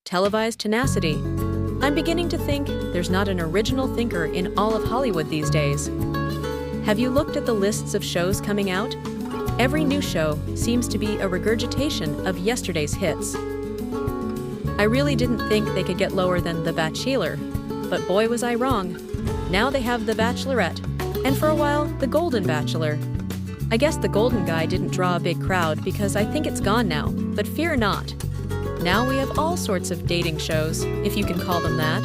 Televised Tenacity. I'm beginning to think there's not an original thinker in all of Hollywood these days. Have you looked at the lists of shows coming out? Every new show seems to be a regurgitation of yesterday's hits. I really didn't think they could get lower than The Bachelor, but boy was I wrong. Now they have The Bachelorette, and for a while, The Golden Bachelor. I guess the golden guy didn't draw a big crowd because I think it's gone now, but fear not. Now we have all sorts of dating shows, if you can call them that.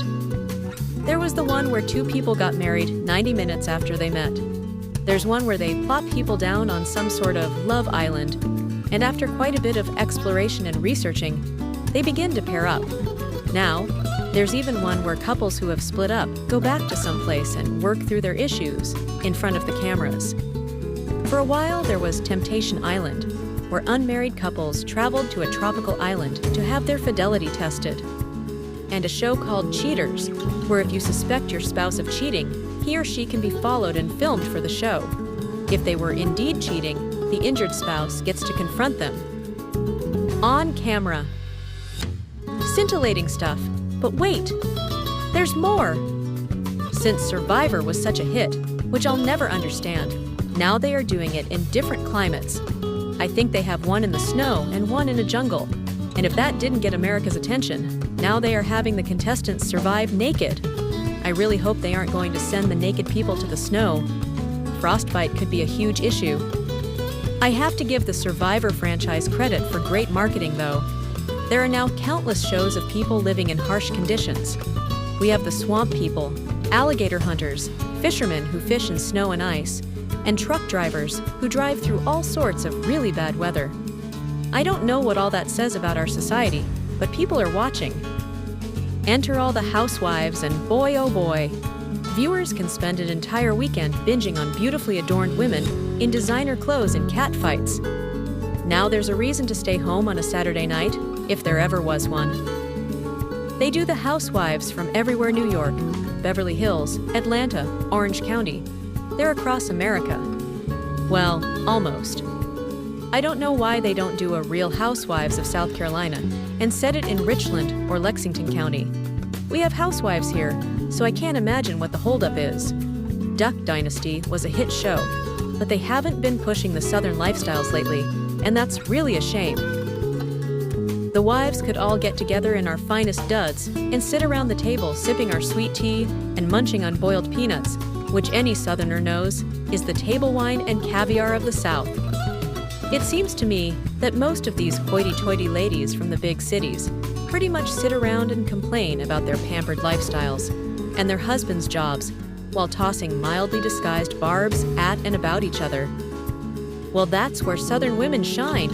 There was the one where two people got married 90 minutes after they met. There's one where they plop people down on some sort of love island, and after quite a bit of exploration and researching, they begin to pair up. Now, there's even one where couples who have split up go back to someplace and work through their issues in front of the cameras. For a while, there was Temptation Island, where unmarried couples traveled to a tropical island to have their fidelity tested. And a show called Cheaters, where if you suspect your spouse of cheating, he or she can be followed and filmed for the show. If they were indeed cheating, the injured spouse gets to confront them. On camera. Scintillating stuff, but wait, there's more! Since Survivor was such a hit, which I'll never understand, now they are doing it in different climates. I think they have one in the snow and one in a jungle. And if that didn't get America's attention, now they are having the contestants survive naked. I really hope they aren't going to send the naked people to the snow. Frostbite could be a huge issue. I have to give the Survivor franchise credit for great marketing, though. There are now countless shows of people living in harsh conditions. We have the swamp people, alligator hunters, fishermen who fish in snow and ice, and truck drivers who drive through all sorts of really bad weather. I don't know what all that says about our society, but people are watching. Enter all the housewives, and boy oh boy, viewers can spend an entire weekend binging on beautifully adorned women in designer clothes and catfights. Now there's a reason to stay home on a Saturday night, if there ever was one. They do the housewives from everywhere: New York, Beverly Hills, Atlanta, Orange County. They're across America. Well, almost. I don't know why they don't do a Real Housewives of South Carolina and set it in Richland or Lexington County. We have housewives here, so I can't imagine what the holdup is. Duck Dynasty was a hit show, but they haven't been pushing the Southern lifestyles lately, and that's really a shame. The wives could all get together in our finest duds and sit around the table sipping our sweet tea and munching on boiled peanuts, which any Southerner knows is the table wine and caviar of the South. It seems to me that most of these hoity-toity ladies from the big cities pretty much sit around and complain about their pampered lifestyles and their husbands' jobs while tossing mildly disguised barbs at and about each other. Well, that's where Southern women shine.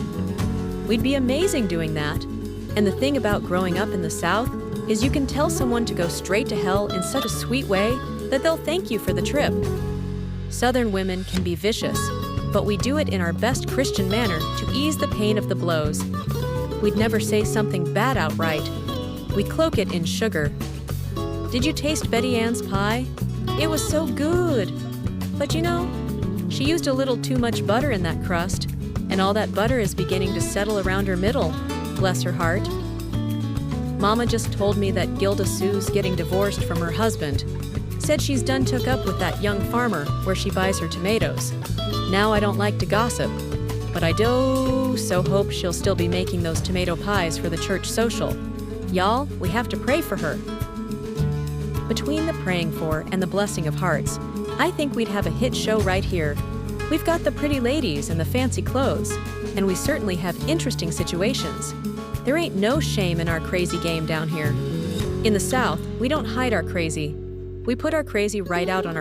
We'd be amazing doing that. And the thing about growing up in the South is you can tell someone to go straight to hell in such a sweet way that they'll thank you for the trip. Southern women can be vicious, but we do it in our best Christian manner to ease the pain of the blows. We'd never say something bad outright. We cloak it in sugar. Did you taste Betty Ann's pie? It was so good. But you know, she used a little too much butter in that crust, and all that butter is beginning to settle around her middle. Bless her heart. Mama just told me that Gilda Sue's getting divorced from her husband. Said she's done took up with that young farmer where she buys her tomatoes. Now I don't like to gossip, but I do so hope she'll still be making those tomato pies for the church social. Y'all, we have to pray for her. Between the praying for and the blessing of hearts, I think we'd have a hit show right here. We've got the pretty ladies and the fancy clothes, and we certainly have interesting situations. There ain't no shame in our crazy game down here. In the South, we don't hide our crazy. We put our crazy right out on our